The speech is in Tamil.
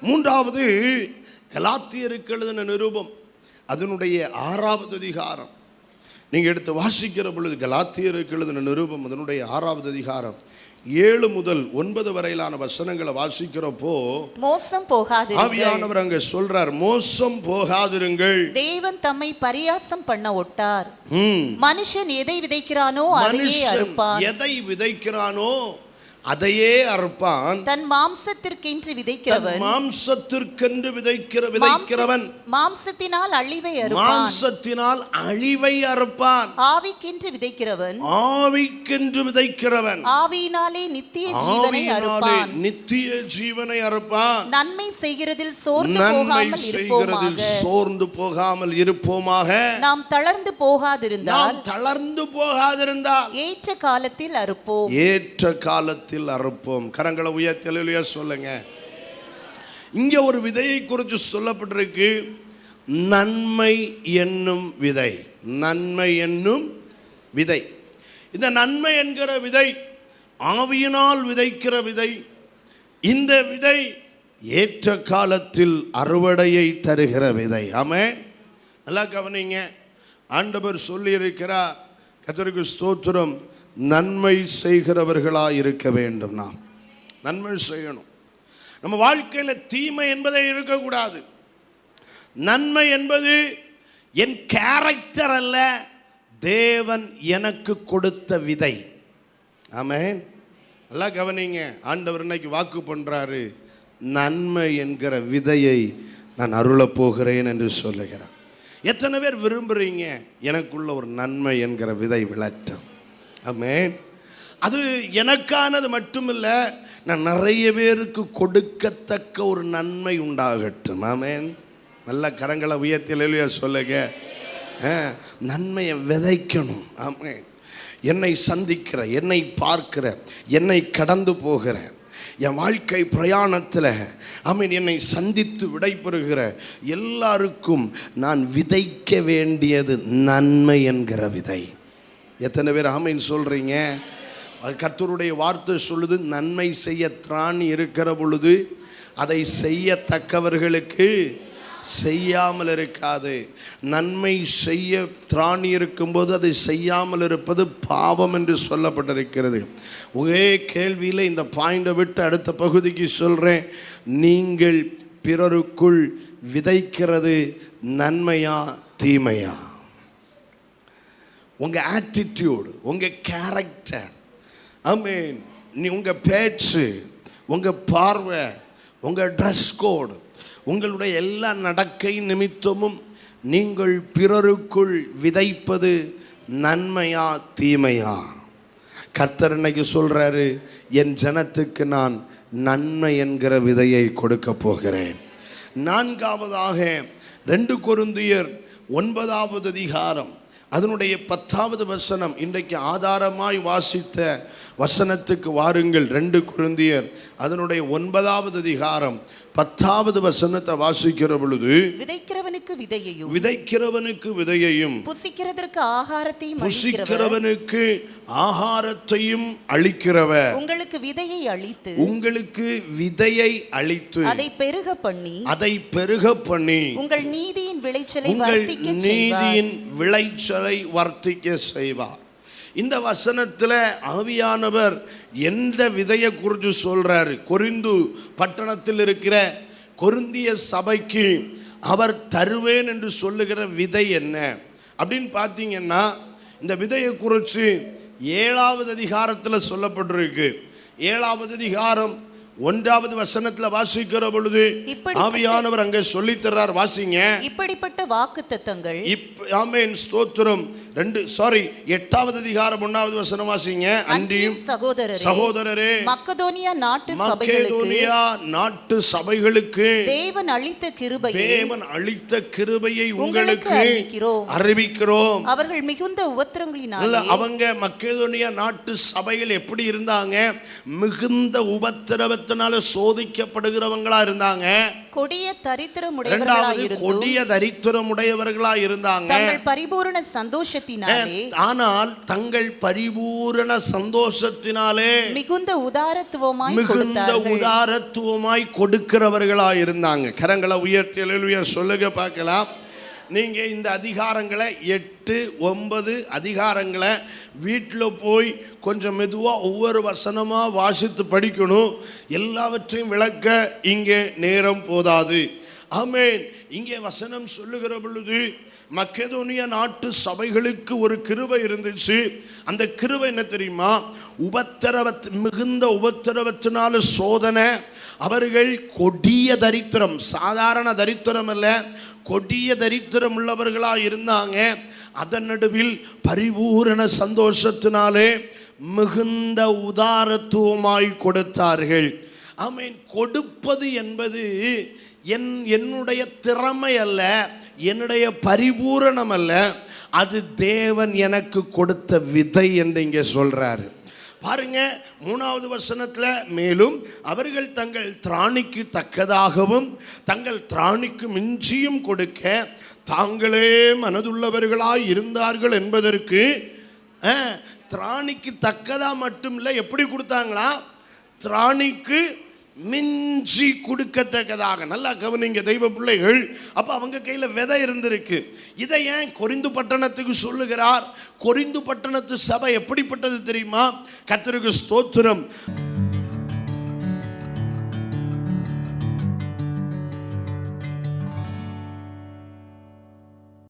மூன்றாவது கலாத்தியருக்கு எழுதின நிருபம் அதனுடைய 6வது அதிகாரம். நீங்கள் எடுத்து வாசிக்கிற பொழுது கலாத்தியருக்கு எழுதின நிருபம் அதனுடைய 6வது அதிகாரம் 7 முதல் 9 வரையிலான வசனங்களை வாசிக்கிறப்போ மோசம் போகாதிருங்கள். ஆவியானவர் அங்க சொல்றார், மோசம் போகாதிருங்கள். தேவன் தம்மை பரியாசம் பண்ண ஒட்டார். மனுஷன் எதை விதைக்கிறானோ அதையே அறுப்பான். எதை விதைக்கிறானோ அதையே அறுப்பான். தன் மாம்சத்திற்கென்று விதைக்கிறவன் விதைக்கிறவன் மாம்சத்தினால் அழிவை அறுப்பான். மாம்சத்தினால் அழிவை அறுப்பான். ஆவிக்கென்று விதைக்கிறவன் ஆவியினாலே நித்திய ஜீவனை அறுப்பான். நித்திய ஜீவனை அறுப்பான். நன்மை செய்கிறதில் சோர்ந்து போகாமல் இருப்போமாக. நாம் தளர்ந்து போகாதிருந்தால் ஏற்ற காலத்தில் அறுப்போம். ஏற்ற காலத்தில் அறுப்போம். கரங்களை உயர்த்தி அல்லேலூயா சொல்லுங்க. இங்க ஒரு விதையை குறித்து சொல்லப்பட்டிருக்கு, நன்மை என்னும் விதை. நன்மை என்னும் விதை. இந்த நன்மை என்கிற விதை ஆவியினால் விதைக்கிற விதை. இந்த விதை ஏற்ற காலத்தில் அறுவடையை தருகிற விதை. ஆமென். நல்லா கவனிங்க. ஆண்டவர் சொல்லி இருக்கிறார், கர்த்தருக்கு ஸ்தோத்திரம், நன்மை செய்கிறவர்களாக இருக்க வேண்டும். நாம் நன்மை செய்யணும். நம்ம வாழ்க்கையில் தீமை என்பதே இருக்கக்கூடாது. நன்மை என்பது என் கேரக்டர் அல்ல, தேவன் எனக்கு கொடுத்த விதை. ஆமென். நல்லா கவனிங்க. ஆண்டவர் இன்னைக்கு வாக்கு பண்றாரு, நன்மை என்கிற விதையை நான் அருளப் போகிறேன் என்று சொல்லுகிறார். எத்தனை பேர் விரும்புறீங்க எனக்குள்ள ஒரு நன்மை என்கிற விதை விளட்டும்? ஆமென். அது எனக்கானது மட்டுமில்லை, நான் நிறைய பேருக்கு கொடுக்கத்தக்க ஒரு நன்மை உண்டாகட்டும். ஆமென். நல்ல கரங்களை உயர்த்தி அல்லேலூயா சொல்லுங்க. நன்மையை விதைக்கணும். ஆமென். என்னை சந்திக்கிற, என்னை பார்க்கிற, என்னை கடந்து போகிற என் வாழ்க்கை பிரயாணத்தில் ஆமென் என்னை சந்தித்து விடைபெறுகிற எல்லாருக்கும் நான் விதைக்க வேண்டியது நன்மை என்கிற விதை. எத்தனை பேர் ஆமென் சொல்றீங்க? கர்த்தருடைய வார்த்தை சொல்லுது, நன்மை செய்ய திராணி இருக்கிற பொழுது அதை செய்யத்தக்கவர்களுக்கு செய்யாமல் இருக்காது. நன்மை செய்ய திராணி இருக்கும்போது அதை செய்யாமல் இருப்பது பாவம் என்று சொல்லப்பட்டிருக்கிறது. ஒரே கேள்வியில் இந்த பாயிண்டை விட்டு அடுத்த பகுதிக்கு சொல்றேன். நீங்கள் பிறருக்குள் விதைக்கிறது நன்மையா தீமையா? உங்க ஆட்டிடியூடு, உங்க கேரக்டர், ஆமென், உங்க பேச்சு, உங்க பார்வை, உங்க ட்ரெஸ் கோடு, உங்களுடைய எல்லா நடக்கை நிமித்தமும் நீங்கள் பிறருக்குள் விதைப்பது நன்மையா தீமையா? கர்த்தர் இன்னைக்கு சொல்றாரு, என் ஜனத்துக்கு நான் நன்மை என்கிற விதையை கொடுக்க போகிறேன். 4வதாக 2 கொரிந்தியர் 9வது அதிகாரம் அதனுடைய 10வது வசனம். இன்றைக்கு ஆதாரமாய் வாசித்த வசனத்துக்கு வாருங்கள். 2 கொரிந்தியர் அதனுடைய 9வது அதிகாரம் 10வது வசனத்தை வாசிக்கிற பொழுது, விதைக்கிறவனுக்கு விதையையும் புசிக்கிறதற்கு ஆகாரத்தையும் அளிக்கிறவர் உங்களுக்கு விதையை அளித்து அதை பெருக பண்ணி உங்கள் நீதியின் விளைச்சலை வர்த்திக்க செய்வார். இந்த வசனத்தில் ஆவியானவர் எந்த விதையை குறித்து சொல்றாரு? கொரிந்து பட்டணத்தில் இருக்கிற கொரிந்திய சபைக்கு அவர் தருவேன் என்று சொல்லுகிற விதை என்ன அப்படின்னு பார்த்தீங்கன்னா, இந்த விதையை குறித்து 7வது அதிகாரத்தில் சொல்லப்பட்டிருக்கு. 7வது அதிகாரம் 1வது வசனத்தில் வாசிக்கிற பொழுது ஆவியானவர் அங்கே சொல்லித் தர்றார். வாசிங்க. இப்படிப்பட்ட வாக்குத்தத்தங்கள், ஆமென் ஸ்தோத்திரம். 8வது அதிகாரம் 1வது வசனம் வாசிங்க. அன்றியும் சகோதரரே, மக்கதோனியா நாட்டு சபைகளுக்கு தேவன் அளித்த கிருபையை உங்களுக்கு அறிவிக்கிறோம். அவர்கள் மிகுந்த உபத்திரங்களினாலே, அவங்க மக்கதோனியா நாட்டு சபைகள் எப்படி இருந்தாங்க? மிகுந்த உபத்திரவத்தை வசனத்தினால சோதிக்கப்படுகிறவங்களா இருந்தாங்க. கொடிய தரித்திரமுடையவர்களாய் இரண்டாவது இருந்தும் கொடிய தரித்திரமுடையவர்களா இருந்தாங்க. தங்கள் பரிபூரண சந்தோஷத்தினாலே ஆனால் தங்கள் பரிபூரண சந்தோஷத்தினாலே மிகுந்த உதாரத்துவமாய் கொடுக்கிறவர்களா இருந்தாங்க. கரங்களை உயர்த்தி அல்லேலூயா சொல்லுங்க பார்க்கலாம். நீங்க இந்த அதிகாரங்களை 8, 9 அதிகாரங்களை வீட்டில் போய் கொஞ்சம் மெதுவாக ஒவ்வொரு வசனமாக வாசித்து படிக்கணும். எல்லாவற்றையும் விளக்க இங்கே நேரம் போதாது. ஆமென். இங்கே வசனம் சொல்லுகிற பொழுது மக்கெதோனியா நாட்டு சபைகளுக்கு ஒரு கிருபை இருந்துச்சு. அந்த கிருபை என்ன தெரியுமா? மிகுந்த உபத்திரவத்தினால சோதனை. அவர்கள் கொடிய தரித்திரம், சாதாரண தரித்திரம் அல்ல, கொடிய தரித்திரம் உள்ளவர்களா இருந்தாங்க. அதன் நடுவில் பரிபூரண சந்தோஷத்தினாலே மிகுந்த உதாரத்துவமாய் கொடுத்தார்கள். ஆமென். கொடுப்பது என்பது என்னுடைய திறமை அல்ல, என்னுடைய பரிபூரணம் அல்ல, அது தேவன் எனக்கு கொடுத்த விதை என்று இங்கே சொல்றாரு. பாருங்க 3வது வசனத்துல, மேலும் அவர்கள் தங்கள் திராணிக்கு தக்கதாகவும் தங்கள் திராணிக்கு மிஞ்சியும் கொடுக்க தாங்களே மனதுள்ளவர்களாய் இருந்தார்கள் என்பதற்கு, திராணிக்கு தக்கதா மட்டும் இல்லை, எப்படி கொடுத்தாங்களா? திராணிக்கு மிஞ்சி கொடுக்கத்தக்கதாக. நல்லா கவனிங்க தெய்வ பிள்ளைகள். அப்ப அவங்க கையில விதை இருந்திருக்கு. இதை ஏன் கொரிந்து பட்டணத்துக்கு சொல்லுகிறார்? கொரிந்து பட்டணத்து சபை எப்படிப்பட்டது தெரியுமா? கர்த்தருக்கு ஸ்தோத்திரம்.